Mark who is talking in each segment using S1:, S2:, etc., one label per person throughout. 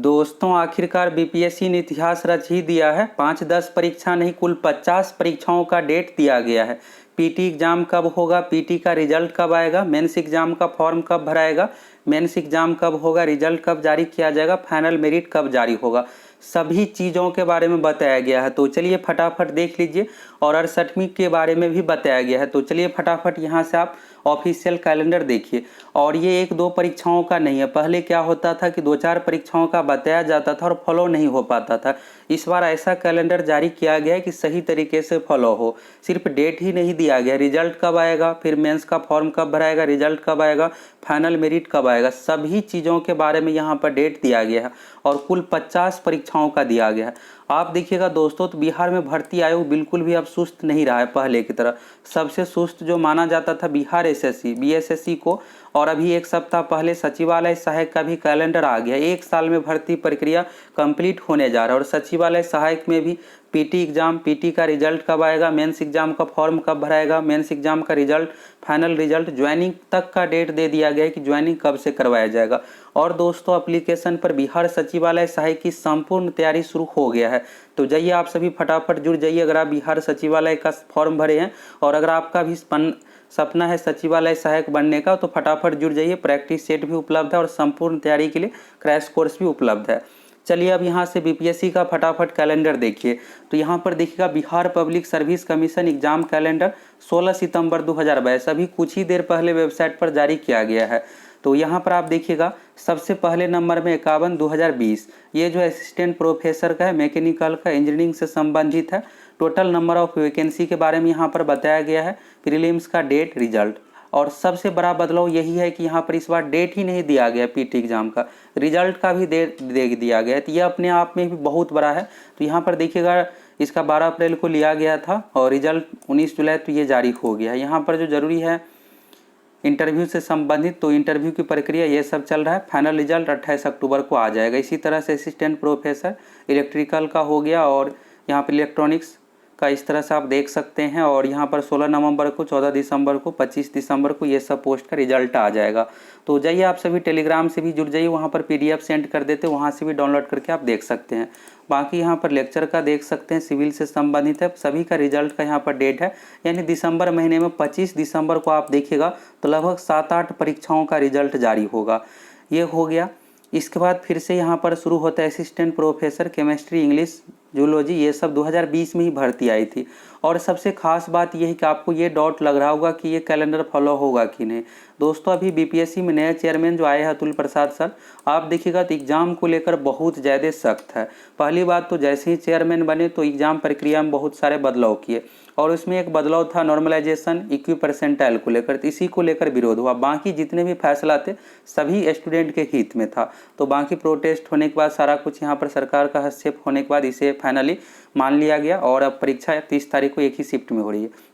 S1: दोस्तों आखिरकार बीपीएससी ने इतिहास रच ही दिया है। 5-10 परीक्षा नहीं, कुल 50 परीक्षाओं का डेट दिया गया है। पीटी एग्जाम कब होगा, पीटी का रिजल्ट कब आएगा, मेंस एग्जाम का फॉर्म कब भराएगा, मेंस एग्जाम कब होगा, रिजल्ट कब जारी किया जाएगा, फाइनल मेरिट कब जारी होगा, सभी चीज़ों के बारे में बताया गया है। तो चलिए फटाफट देख लीजिए। और 68वीं के बारे में भी बताया गया है। तो चलिए फटाफट यहाँ से आप ऑफिशियल कैलेंडर देखिए। और ये 1-2 परीक्षाओं का नहीं है। पहले क्या होता था कि 2-4 परीक्षाओं का बताया जाता था और फॉलो नहीं हो पाता था। इस बार ऐसा कैलेंडर जारी किया गया है कि सही तरीके से फॉलो हो। सिर्फ डेट ही नहीं दिया गया, रिजल्ट कब आएगा, फिर मेंस का फॉर्म कब भराएगा, रिजल्ट कब आएगा, फाइनल मेरिट कब आएगा, सभी चीज़ों के बारे में यहाँ पर डेट दिया गया है। और कुल 50 परीक्षाओं का दिया गया है। आप देखिएगा दोस्तों, तो बिहार में भर्ती आयोग बिल्कुल भी अब सुस्त नहीं रहा है पहले की तरह। सबसे सुस्त जो माना जाता था बिहार एसएससी बीएसएससी को, और अभी एक सप्ताह पहले सचिवालय सहायक का भी कैलेंडर आ गया। 1 साल में भर्ती प्रक्रिया कंप्लीट होने जा रहा है। और सचिवालय सहायक में भी पीटी एग्जाम, पीटी का रिजल्ट कब आएगा, मेंस एग्जाम का फॉर्म कब भराएगा, मेंस एग्जाम का रिजल्ट, फाइनल रिजल्ट, ज्वाइनिंग तक का डेट दे दिया गया है कि ज्वाइनिंग कब से करवाया जाएगा। और दोस्तों एप्लीकेशन पर बिहार सचिवालय सहायक की संपूर्ण तैयारी शुरू हो गया है। तो जाइए आप सभी फटाफट जुड़ जाइए अगर आप बिहार सचिवालय का फॉर्म भरे हैं, और अगर आपका भी सपना है सचिवालय सहायक बनने का, तो फटाफट जुड़ जाइए। प्रैक्टिस सेट भी उपलब्ध है और संपूर्ण तैयारी के लिए क्रैश कोर्स भी उपलब्ध है। चलिए अब यहाँ से बीपीएससी का फटाफट कैलेंडर देखिए। तो यहाँ पर देखिएगा Bihar public service commission exam calendar 16 सितंबर 2022 अभी कुछ ही देर पहले वेबसाइट पर जारी किया गया है। तो यहाँ पर आप देखिएगा सबसे पहले नंबर में 51/2020, ये जो असिस्टेंट प्रोफेसर का है, मैकेनिकल का, इंजीनियरिंग से संबंधित है। टोटल नंबर ऑफ वैकेंसी के बारे में यहाँ पर बताया गया है, प्रीलिम्स का डेट, रिजल्ट। और सबसे बड़ा बदलाव यही है कि यहाँ पर इस बार डेट ही नहीं दिया गया पीटी एग्जाम का, रिजल्ट का भी डेट दे दिया गया है। तो यह अपने आप में भी बहुत बड़ा है। तो यहाँ पर देखिएगा इसका 12 अप्रैल को लिया गया था और रिजल्ट 19 जुलाई तो ये जारी हो गया है। यहाँ पर जो जरूरी है इंटरव्यू से संबंधित, तो इंटरव्यू की प्रक्रिया ये सब चल रहा है। फाइनल रिजल्ट 28 अक्टूबर को आ जाएगा। इसी तरह से असिस्टेंट प्रोफेसर इलेक्ट्रिकल का हो गया, और यहाँ पर इलेक्ट्रॉनिक्स का इस तरह से आप देख सकते हैं। और यहाँ पर 16 नवंबर को, 14 दिसंबर को, 25 दिसंबर को ये सब पोस्ट का रिजल्ट आ जाएगा। तो जाइए आप सभी टेलीग्राम से भी जुड़ जाइए, वहाँ पर पीडीएफ सेंड कर देते, वहाँ से भी डाउनलोड करके आप देख सकते हैं। बाकी यहाँ पर लेक्चर का देख सकते हैं, सिविल से संबंधित है, सभी का रिजल्ट का यहाँ पर डेट है। यानी दिसंबर महीने में 25 दिसंबर को आप देखिएगा तो लगभग 7-8 परीक्षाओं का रिजल्ट जारी होगा। ये हो गया। इसके बाद फिर से यहाँ पर शुरू होता है assistant professor chemistry, English, zoology, ये सब 2020 में ही भर्ती आई थी। और सबसे खास बात यह है कि आपको ये डाउट लग रहा होगा कि ये कैलेंडर फॉलो होगा कि नहीं। दोस्तों अभी बीपीएससी में नए चेयरमैन जो आए हैं अतुल प्रसाद सर, आप देखिएगा तो एग्जाम को लेकर बहुत ज़्यादा सख्त है। पहली बात तो जैसे ही चेयरमैन बने तो एग्जाम प्रक्रिया में बहुत सारे बदलाव किए, और उसमें एक बदलाव था नॉर्मलाइजेशन इक्वी परसेंटाइल को लेकर, तो इसी को लेकर विरोध हुआ। बाकी जितने भी फैसला थे सभी स्टूडेंट के हित में था। तो बाकी प्रोटेस्ट होने के बाद, सारा कुछ यहाँ पर सरकार का हस्तक्षेप होने के बाद इसे फाइनली मान लिया गया। और अब परीक्षा 30 तारीख को एक ही शिफ्ट में हो रही है।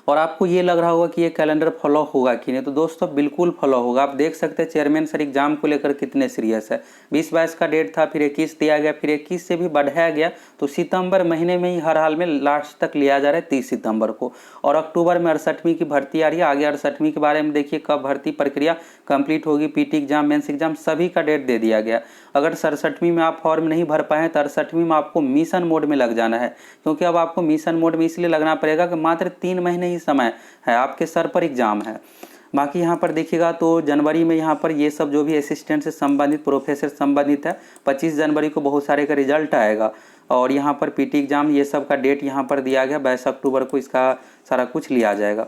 S1: और आपको ये लग रहा होगा कि ये कैलेंडर फॉलो होगा कि नहीं, तो दोस्तों बिल्कुल फॉलो होगा। आप देख सकते हैं चेयरमैन सर एग्जाम को लेकर कितने सीरियस है। 20-22 का डेट था, फिर 21 दिया गया, फिर 21 से भी बढ़ाया गया। तो सितंबर महीने में ही हर हाल में लास्ट तक लिया जा रहा है 30 सितंबर को। और अक्टूबर में 68वीं की भर्ती आ रही है। आगे 68वीं के बारे में देखिए कब भर्ती प्रक्रिया कंप्लीट होगी, पीटी एग्जाम, मेंस एग्जाम, सभी का डेट दे दिया गया। अगर 67वीं में आप फॉर्म नहीं भर पाए तो 68वीं में आपको मिशन मोड में लग जाना है। क्योंकि अब आपको मिशन मोड में इसलिए लगना पड़ेगा कि मात्र 3 महीने ही समय है, आपके सर पर एग्जाम है। बाकी यहाँ पर देखिएगा तो जनवरी में यहाँ पर ये सब जो भी असिस्टेंट से संबंधित, प्रोफेसर संबंधित है, 25 जनवरी को बहुत सारे का रिजल्ट आएगा। और यहाँ पर पीटी एग्जाम ये सब का डेट यहाँ पर दिया गया, 22 अक्टूबर को इसका सारा कुछ लिया जाएगा।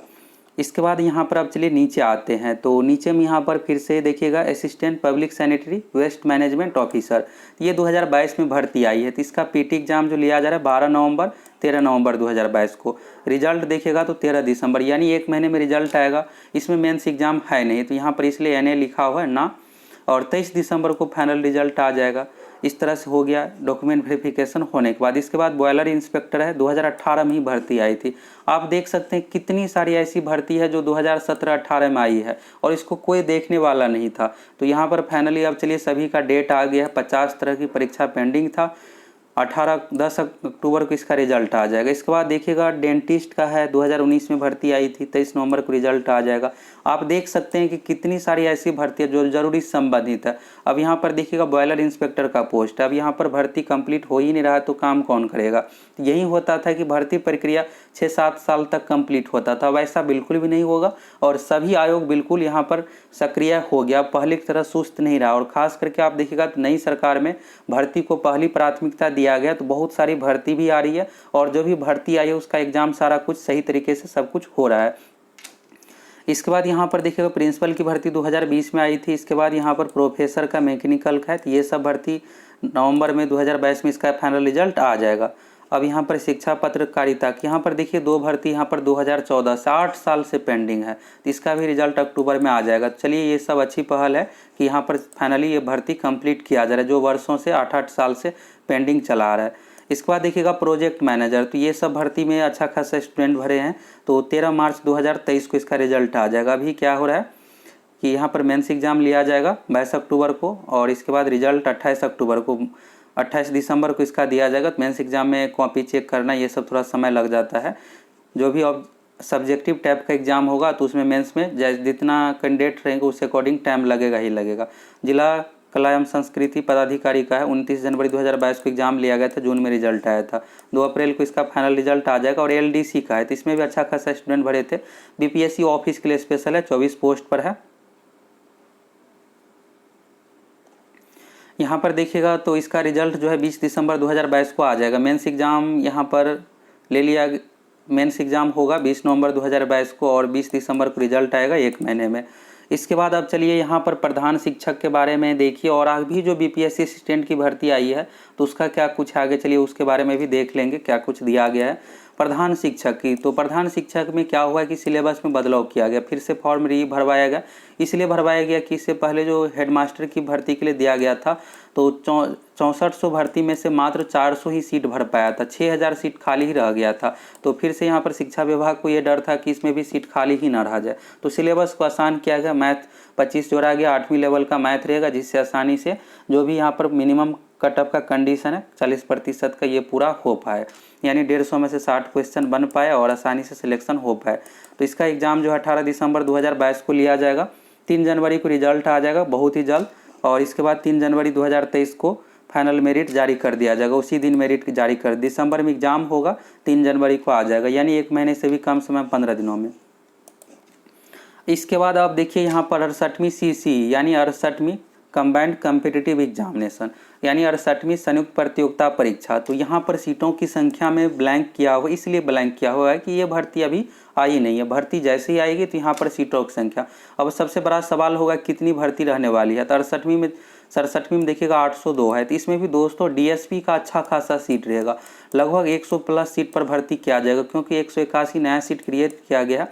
S1: इसके बाद यहाँ पर अब चलिए नीचे आते हैं। तो नीचे में यहाँ पर फिर से देखिएगा assistant public sanitary waste management officer, ये 2022 में भर्ती आई है। तो इसका पीटी एग्जाम जो लिया जा रहा है 12 नवंबर 13 नवंबर 2022 को। रिजल्ट देखिएगा तो 13 दिसंबर, यानी 1 महीने में रिजल्ट आएगा। इसमें मेंस एग्जाम है नहीं, तो यहाँ पर इसलिए एनए लिखा हुआ है ना। और 23 दिसंबर को फाइनल रिजल्ट आ जाएगा। इस तरह से हो गया डॉक्यूमेंट वेरिफिकेशन होने के बाद। इसके बाद बॉयलर इंस्पेक्टर है, 2018 में ही भर्ती आई थी। आप देख सकते हैं कितनी सारी ऐसी भर्ती है जो 2017-18 में आई है और इसको कोई देखने वाला नहीं था। तो यहाँ पर फाइनली अब चलिए सभी का डेट आ गया है। 50 तरह की परीक्षा पेंडिंग था। 10 अक्टूबर को इसका रिजल्ट आ जाएगा। इसके बाद देखिएगा डेंटिस्ट का है, 2019 में भर्ती आई थी, 23 नवंबर को रिजल्ट आ जाएगा। आप देख सकते हैं कि कितनी सारी ऐसी भर्ती है जो जरूरी संबंधित है। अब यहाँ पर देखिएगा बॉयलर इंस्पेक्टर का पोस्ट, अब यहाँ पर भर्ती कंप्लीट हो ही नहीं रहा है तो काम कौन करेगा। यही होता था कि भर्ती प्रक्रिया 6-7 साल तक कंप्लीट होता था, वैसा बिल्कुल भी नहीं होगा और सभी आयोग बिल्कुल यहाँ पर सक्रिय हो गया, पहले की तरह सुस्त नहीं रहा। और खास करके आप देखिएगा तो नई सरकार में भर्ती को पहली प्राथमिकता दिया गया, तो बहुत सारी भर्ती भी आ रही है और जो भी भर्ती आई है उसका एग्जाम सारा कुछ सही तरीके से सब कुछ हो रहा है। इसके बाद यहाँ पर देखिएगा प्रिंसिपल की भर्ती 2020 में आई थी। इसके बाद यहाँ पर प्रोफेसर का, मैकेनिकल का है, तो ये सब भर्ती नवंबर में 2022 में इसका फाइनल रिजल्ट आ जाएगा। अब यहाँ पर शिक्षा पत्रकारिता की यहाँ पर देखिए 2 भर्ती यहाँ पर 2014 से 8 साल से पेंडिंग है, तो इसका भी रिजल्ट अक्टूबर में आ जाएगा। चलिए ये सब अच्छी पहल है कि यहाँ पर फाइनली ये भर्ती कंप्लीट किया जा रहा है जो वर्षों से 8-8 साल से पेंडिंग चला आ रहा है। इसके बाद देखिएगा प्रोजेक्ट मैनेजर, तो ये सब भर्ती में अच्छा खासा स्टूडेंट भरे हैं, तो 13 मार्च 2023 को इसका रिजल्ट आ जाएगा। अभी क्या हो रहा है कि यहाँ पर मेंस एग्जाम लिया जाएगा 22 अक्टूबर को और इसके बाद रिजल्ट 28 अक्टूबर को, 28 दिसंबर को इसका दिया जाएगा। तो मेंस एग्जाम में कॉपी चेक करना ये सब थोड़ा समय लग जाता है। जो भी अब सब्जेक्टिव टाइप का एग्जाम होगा तो उसमें मेंस में जितना कैंडिडेट रहेंगे उसके अकॉर्डिंग टाइम लगेगा ही लगेगा। जिला कला एवं संस्कृति पदाधिकारी का है 29 जनवरी 2022 को एग्जाम लिया गया था, जून में रिजल्ट आया था, 2 अप्रैल को इसका फाइनल रिजल्ट आ जाएगा। और एलडीसी का है तो इसमें भी अच्छा खासा स्टूडेंट भरे थे। बीपीएससी ऑफिस के लिए स्पेशल है, 24 पोस्ट पर है। यहाँ पर देखिएगा तो इसका रिजल्ट जो है 20 दिसंबर 2022 को आ जाएगा। मेंस एग्जाम यहाँ पर ले लिया, मेंस एग्जाम होगा 20 नवंबर 2022 को और 20 दिसंबर को रिजल्ट आएगा 1 महीने में। इसके बाद अब चलिए यहाँ पर प्रधान शिक्षक के बारे में देखिए, और अभी जो बीपीएससी असिस्टेंट की भर्ती आई है तो उसका क्या कुछ आगे चलिए उसके बारे में भी देख लेंगे क्या कुछ दिया गया है। प्रधान शिक्षक की, तो प्रधान शिक्षक में क्या हुआ कि सिलेबस में बदलाव किया गया, फिर से फॉर्म भरवाया गया। इसलिए भरवाया गया कि इससे पहले जो हेडमास्टर की भर्ती के लिए दिया गया था तो 6400 भर्ती में से मात्र 400 ही सीट भर पाया था, 6000 सीट खाली ही रह गया था। तो फिर से यहाँ पर शिक्षा विभाग को ये डर था कि इसमें भी सीट खाली ही ना रह जाए, तो सिलेबस को आसान किया गया। मैथ 25 जोड़ा गया, 8वीं लेवल का मैथ रहेगा जिससे आसानी से जो भी यहाँ पर मिनिमम कटअप का कंडीशन है 40% का ये पूरा हो पाए, यानी 150 में से 60 क्वेश्चन बन पाए और आसानी से सिलेक्शन हो पाए। तो इसका एग्जाम जो 18 दिसंबर 2022 को लिया जाएगा, 3 जनवरी को रिजल्ट आ जाएगा बहुत ही जल्द, और इसके बाद 3 जनवरी 2023 को फाइनल मेरिट जारी कर दिया जाएगा। उसी दिन मेरिट जारी कर, दिसंबर में एग्जाम होगा, 3 जनवरी को आ जाएगा, यानी 1 महीने से भी कम समय, 15 दिनों में। इसके बाद आप देखिए यहाँ पर 68वीं सीसी यानी 68वीं कंबाइंड कम्पिटिटिव एग्जामिनेशन यानी 68वीं संयुक्त प्रतियोगिता परीक्षा। तो यहाँ पर सीटों की संख्या में ब्लैंक किया हुआ, इसलिए ब्लैंक किया हुआ है कि ये भर्ती अभी आई नहीं है। भर्ती जैसे ही आएगी तो यहाँ पर सीटों की संख्या, अब सबसे बड़ा सवाल होगा कितनी भर्ती रहने वाली है। तो 67वीं में देखिएगा 802 है, तो इसमें भी दोस्तों डीएसपी का अच्छा खासा सीट रहेगा, लगभग 100 प्लस सीट पर भर्ती किया जाएगा क्योंकि 181 नया सीट क्रिएट किया गया।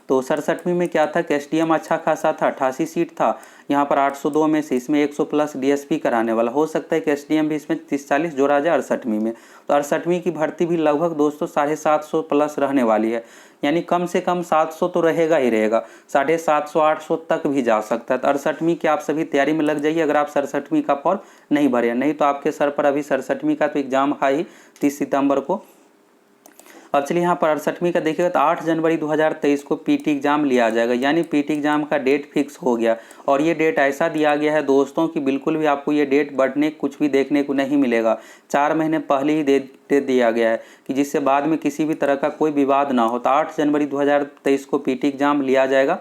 S1: तो 67वीं में क्या था कि एसडीएम अच्छा खासा था, 88 सीट था, यहाँ पर 802 में से इसमें 100 प्लस डीएसपी कराने वाला, हो सकता है कि एसडीएम भी इसमें 30-40 जोड़ा जाए 68वीं में। तो 68वीं की भर्ती भी लगभग दोस्तों 750 प्लस रहने वाली है, यानी कम से कम 700 तो रहेगा ही रहेगा, 750-800 तक भी जा सकता है। तो 68वीं की आप सभी तैयारी में लग जाइए अगर आप 67वीं का फॉर्म नहीं भरे, नहीं तो आपके सर पर अभी 67वीं का तो एग्जाम है ही 30 सितंबर को। अब चलिए यहाँ पर 68वीं का देखिएगा तो 8 जनवरी 2023 को पीटी एग्जाम लिया जाएगा, यानी पीटी एग्जाम का डेट फिक्स हो गया। और ये डेट ऐसा दिया गया है दोस्तों कि बिल्कुल भी आपको ये डेट बढ़ने कुछ भी देखने को नहीं मिलेगा, 4 महीने पहले ही दे दिया गया है कि जिससे बाद में किसी भी तरह का कोई विवाद ना हो। तो 8 जनवरी 2023 को पीटी एग्जाम लिया जाएगा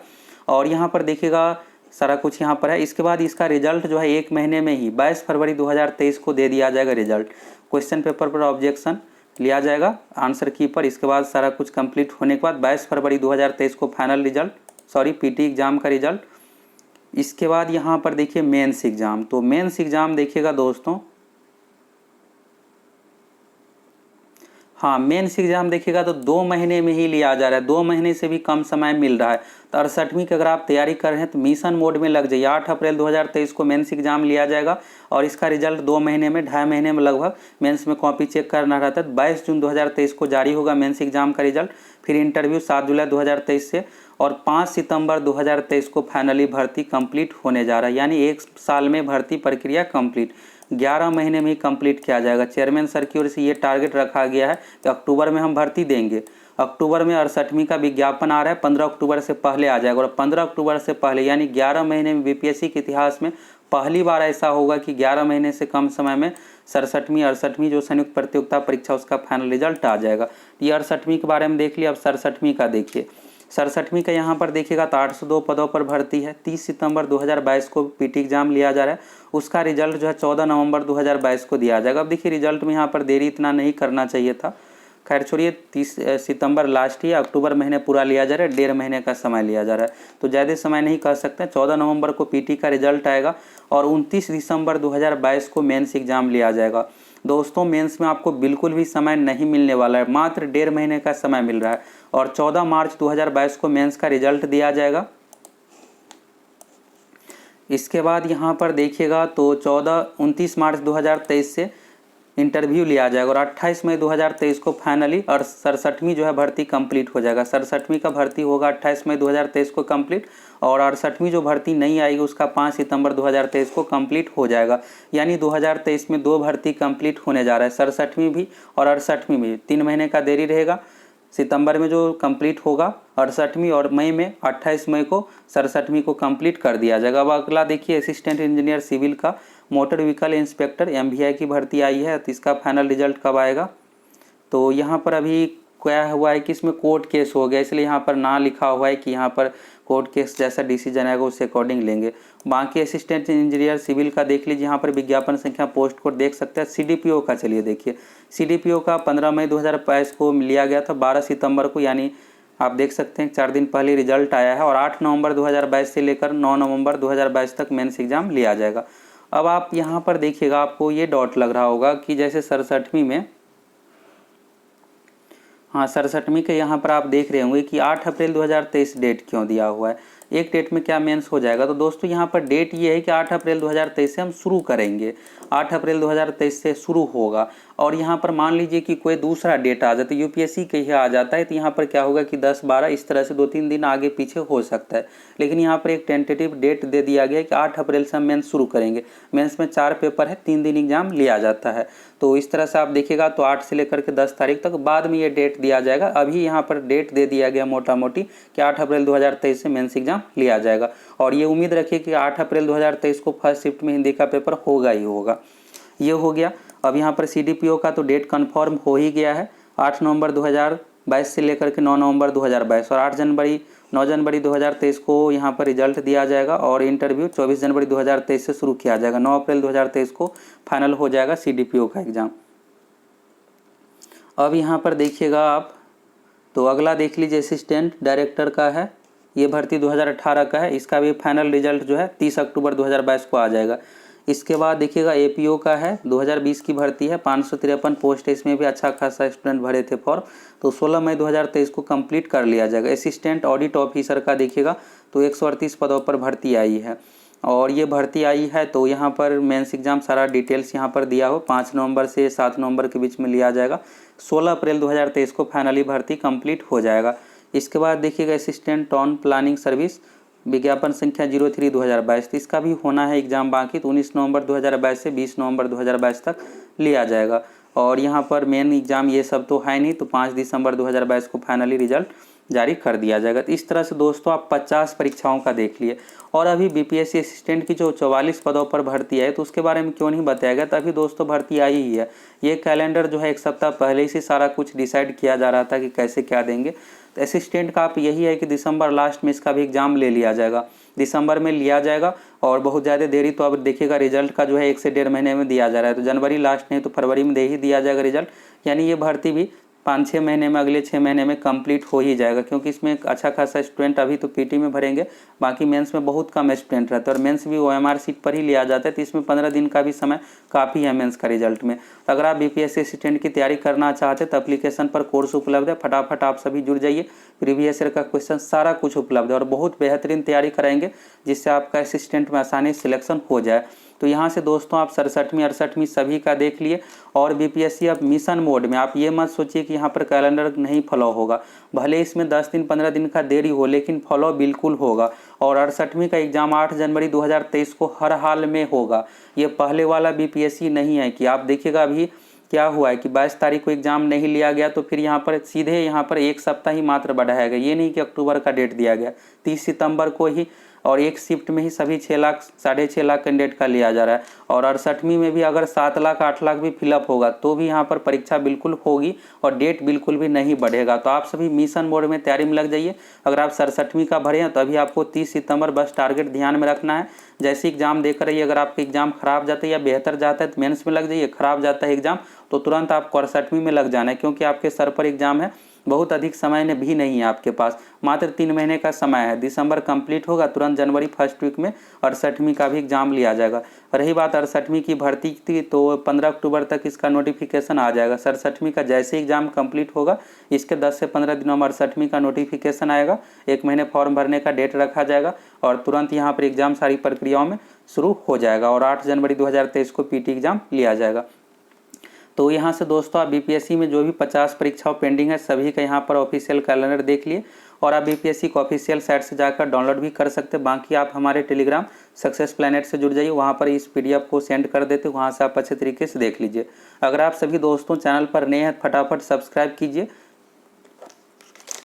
S1: और यहाँ पर देखिएगा सारा कुछ यहाँ पर है। इसके बाद इसका रिजल्ट जो है 1 महीने में ही 22 फरवरी 2023 को दे दिया जाएगा रिजल्ट। क्वेश्चन पेपर पर ऑब्जेक्शन लिया जाएगा आंसर की पर, इसके बाद सारा कुछ कंप्लीट होने के बाद 22 फरवरी 2023 को फाइनल रिजल्ट, पीटी एग्जाम का रिजल्ट। इसके बाद यहाँ पर देखिए मेंस एग्जाम, तो मेंस एग्जाम देखिएगा दोस्तों, हाँ मेंस एग्जाम देखिएगा तो 2 महीने में ही लिया जा रहा है, 2 महीने से भी कम समय मिल रहा है। तो 68वीं की अगर आप तैयारी कर रहे हैं तो मिशन मोड में लग जाइए। 8 अप्रैल 2023 को मेंस एग्जाम लिया जाएगा और इसका रिजल्ट 2 महीने में, 2.5 महीने में लगभग मेंस में कॉपी चेक करना रहता है। 22 जून 2023 को जारी होगा मेंस एग्जाम का रिजल्ट, फिर इंटरव्यू 7 जुलाई 2023 से, और 5 सितंबर 2023 को फाइनली भर्ती कंप्लीट होने जा रहा है, यानी 1 साल में भर्ती प्रक्रिया कंप्लीट, 11 महीने में ही कंप्लीट किया जाएगा। चेयरमैन सर की ओर से ये टारगेट रखा गया है कि अक्टूबर में हम भर्ती देंगे अक्टूबर में 68वीं का विज्ञापन आ रहा है, 15 अक्टूबर से पहले आ जाएगा। और 15 अक्टूबर से पहले यानी 11 महीने में बीपीएससी के इतिहास में पहली बार ऐसा होगा कि 11 महीने से कम समय में 67वीं 68वीं जो संयुक्त प्रतियोगिता परीक्षा उसका फाइनल रिजल्ट आ जाएगा। ये 68वीं के बारे में देख लिया, अब 67वीं का देखिए। 67वीं का यहाँ पर देखिएगा तो 802 पदों पर भर्ती है। 30 सितंबर 2022 को पीटी एग्जाम लिया जा रहा है, उसका रिजल्ट जो है 14 नवंबर 2022 को दिया जाएगा। अब देखिए रिजल्ट में यहाँ पर देरी इतना नहीं करना चाहिए था, खैर छोड़िए। 30 सितंबर लास्ट ही, अक्टूबर महीने पूरा लिया जा रहा है, 1.5 महीने का समय लिया जा रहा है, तो ज़्यादा समय नहीं कह सकते। 14 नवंबर को पीटी का रिजल्ट आएगा और 29 दिसंबर 2022 को मेंस एग्जाम लिया जाएगा। दोस्तों मेंस में आपको बिल्कुल भी समय नहीं मिलने वाला है, मात्र 1.5 महीने का समय मिल रहा है और 14 मार्च 2022 को मेंस का रिजल्ट दिया जाएगा। इसके बाद यहाँ पर देखिएगा तो 29 मार्च 2023 से इंटरव्यू लिया जाएगा और 28 मई 2023 को फाइनली और 67वीं जो है भर्ती कंप्लीट हो जाएगा। 67वीं का भर्ती होगा 28 मई 2023 को कंप्लीट और 68वीं जो भर्ती नहीं आएगी उसका 5 सितंबर 2023 को कंप्लीट हो जाएगा। यानी 2023 में 2 भर्ती कंप्लीट होने जा रहा है, 67वीं भी और 68वीं भी। 3 महीने का देरी रहेगा, सितंबर में जो कंप्लीट होगा 68वीं और मई में 28 मई को 67वीं को कंप्लीट कर दिया जाएगा। अब अगला देखिए असिस्टेंट इंजीनियर सिविल का मोटर व्हीकल इंस्पेक्टर एमवीआई की भर्ती आई है, तो इसका फाइनल रिजल्ट कब आएगा। तो यहाँ पर अभी क्या हुआ है कि इसमें कोर्ट केस हो गया, इसलिए यहाँ पर ना लिखा हुआ है कि यहाँ पर कोर्ट केस जैसा डिसीजन आएगा उससे अकॉर्डिंग लेंगे। बाकी असिस्टेंट इंजीनियर सिविल का देख लीजिए, यहाँ पर विज्ञापन संख्या पोस्ट कोड देख सकते हैं। सीडीपीओ का चलिए देखिए, सीडीपीओ का 15 मई 2022 को लिया गया था, 12 सितंबर को यानी आप देख सकते हैं 4 दिन पहले रिजल्ट आया है और 8 नवंबर 2022 से लेकर 9 नवंबर 2022 तक मेंस एग्जाम लिया जाएगा। अब आप यहाँ पर देखिएगा, आपको ये डॉट लग रहा होगा कि जैसे 67वीं में, हाँ 67वीं के यहाँ पर आप देख रहे होंगे कि 8 अप्रैल 2023 डेट क्यों दिया हुआ है, एक डेट में क्या मेंस हो जाएगा। तो दोस्तों यहाँ पर डेट ये है कि 8 अप्रैल 2023 से हम शुरू करेंगे, 8 अप्रैल 2023 से शुरू होगा। और यहाँ पर मान लीजिए कि कोई दूसरा डेट आ जाता है, यूपीएससी के ही आ जाता है, तो यहाँ पर क्या होगा कि 10-12 इस तरह से 2-3 दिन आगे पीछे हो सकता है। लेकिन यहाँ पर एक टेंटेटिव डेट दे दिया गया है कि 8 अप्रैल से हम मेंस शुरू करेंगे। मेंस में 4 पेपर है, 3 दिन एग्जाम लिया जाता है, तो इस तरह से आप देखिएगा तो 8 से लेकर के 10 तारीख तक बाद में ये डेट दिया जाएगा। अभी यहाँ पर डेट दे दिया गया मोटा मोटी कि 8 अप्रैल 2023 से मेंस एग्जाम लिया जाएगा। और ये उम्मीद रखिए कि 8 अप्रैल 2023 को फर्स्ट शिफ्ट में हिंदी का पेपर होगा ही होगा। ये हो गया। अब यहाँ पर सीडीपीओ का तो डेट कंफर्म हो ही गया है, 8 नवंबर 2022 से लेकर के 9 नवंबर 2022 और 9 जनवरी 2023 को यहाँ पर रिजल्ट दिया जाएगा और इंटरव्यू 24 जनवरी 2023 से शुरू किया जाएगा। 9 अप्रैल 2023 को फाइनल हो जाएगा सीडीपीओ का एग्ज़ाम। अब यहाँ पर देखिएगा आप, तो अगला देख लीजिए असिस्टेंट डायरेक्टर का है, ये भर्ती 2018 का है, इसका भी फाइनल रिजल्ट जो है 30 अक्टूबर 2022 को आ जाएगा। इसके बाद देखिएगा एपीओ का है, 2020 की भर्ती है, 553 पोस्ट है, इसमें भी अच्छा खासा स्टूडेंट भरे थे फॉर्म, तो 16 मई 2023 को कंप्लीट कर लिया जाएगा। असिस्टेंट ऑडिट ऑफिसर का देखिएगा तो 138 पदों पर भर्ती आई है और ये भर्ती आई है, तो यहाँ पर मेंस एग्जाम सारा डिटेल्स यहाँ पर दिया हो, 5 नवंबर से 7 नवंबर के बीच में लिया जाएगा। 16 अप्रैल 2023 को फाइनली भर्ती कंप्लीट हो जाएगा। इसके बाद देखिएगा असिस्टेंट टाउन प्लानिंग सर्विस, विज्ञापन संख्या 03/2022, तो इसका भी होना है एग्जाम बाकी, तो 19 नवंबर 2022 से 20 नवंबर 2022 तक लिया जाएगा। और यहाँ पर मेन एग्जाम ये सब तो है नहीं, तो 5 दिसंबर 2022 को फाइनली रिजल्ट जारी कर दिया जाएगा। तो इस तरह से दोस्तों आप 50 परीक्षाओं का देख लिए। और अभी बीपीएससी असिस्टेंट की जो 44 पदों पर भर्ती है, तो उसके बारे में क्यों नहीं बताया गया, तभी दोस्तों भर्ती आई ही है। ये कैलेंडर जो है 1 सप्ताह पहले से सारा कुछ डिसाइड किया जा रहा था कि कैसे क्या देंगे। तो असिस्टेंट का आप यही है कि दिसंबर लास्ट में इसका भी एग्जाम ले लिया जाएगा, दिसंबर में लिया जाएगा। और बहुत ज़्यादा देरी तो अब देखिएगा रिजल्ट का जो है 1 से 1.5 महीने में दिया जा रहा है, तो जनवरी लास्ट नहीं तो फरवरी में दे ही दिया जाएगा रिजल्ट। यानी ये भर्ती भी 5-6 महीने में, अगले 6 महीने में कंप्लीट हो ही जाएगा, क्योंकि इसमें एक अच्छा खासा स्टूडेंट अभी तो पीटी में भरेंगे, बाकी मेंस में बहुत कम स्टूडेंट रहता है और मेंस भी ओएमआर सीट पर ही लिया जाता है, तो इसमें 15 दिन का भी समय काफ़ी है मेंस का रिजल्ट में। तो अगर आप बीपीएससी असिस्टेंट की तैयारी करना चाहते हैं तो एप्लीकेशन पर कोर्स उपलब्ध है, फटाफट आप सभी जुड़ जाइए। प्रीवियस ईयर का क्वेश्चन सारा कुछ उपलब्ध है और बहुत बेहतरीन तैयारी कराएंगे, जिससे आपका असिस्टेंट में आसानी सिलेक्शन हो जाए। तो यहाँ से दोस्तों आप 67वीं 68वीं सभी का देख लिए। और बीपीएससी अब मिशन मोड में, आप ये मत सोचिए कि यहाँ पर कैलेंडर नहीं फॉलो होगा, भले इसमें 10 दिन 15 दिन का देरी हो, लेकिन फॉलो बिल्कुल होगा। और 68वीं का एग्जाम 8 जनवरी 2023 को हर हाल में होगा। ये पहले वाला बीपीएससी नहीं है कि आप देखिएगा अभी क्या हुआ है कि 22 तारीख को एग्ज़ाम नहीं लिया गया, तो फिर यहाँ पर सीधे यहाँ पर एक सप्ताह ही मात्र बढ़ाया गया। ये नहीं कि अक्टूबर का डेट दिया गया, 30 सितंबर को ही, और एक शिफ्ट में ही सभी 6 लाख 6.5 लाख कैंडिडेट का लिया जा रहा है। और 68वीं में भी अगर 7 लाख 8 लाख भी फिलअप होगा तो भी यहाँ पर परीक्षा बिल्कुल होगी और डेट बिल्कुल भी नहीं बढ़ेगा। तो आप सभी मिशन मोड में तैयारी में लग जाइए। अगर आप 67वीं का भरे हैं तो अभी आपको 30 सितंबर बस टारगेट ध्यान में रखना है। जैसे एग्जाम देकर रहिए, अगर आपका एग्जाम खराब जाता है या बेहतर जाता है तो मेंस में लग जाइए, खराब जाता है एग्जाम तो तुरंत आपको 68वीं में लग जाना है, क्योंकि आपके सर पर एग्जाम है, बहुत अधिक समय ने भी नहीं है आपके पास, मात्र 3 महीने का समय है। दिसंबर कंप्लीट होगा, तुरंत जनवरी फर्स्ट वीक में 68वीं का भी एग्जाम लिया जाएगा। रही बात 68वीं की भर्ती की, तो 15 अक्टूबर तक इसका नोटिफिकेशन आ जाएगा। 67वीं का जैसे एग्जाम कंप्लीट होगा इसके 10 से 15 दिनों में 68वीं का नोटिफिकेशन आएगा। 1 महीने फॉर्म भरने का डेट रखा जाएगा और तुरंत यहाँ पर एग्जाम सारी प्रक्रियाओं में शुरू हो जाएगा और 8 जनवरी 2023 को पीटी एग्जाम लिया जाएगा। तो यहाँ से दोस्तों आप बीपीएससी में जो भी 50 परीक्षाओं पेंडिंग है सभी का यहाँ पर ऑफिशियल कैलेंडर देख लिए और आप बीपीएससी को ऑफिशियल साइट से जाकर डाउनलोड भी कर सकते हैं। बाकी आप हमारे टेलीग्राम सक्सेस प्लैनेट से जुड़ जाइए, वहाँ पर इस पीडीएफ को सेंड कर देते, वहाँ से आप अच्छे तरीके से देख लीजिए। अगर आप सभी दोस्तों चैनल पर नए हैं फटाफट सब्सक्राइब कीजिए,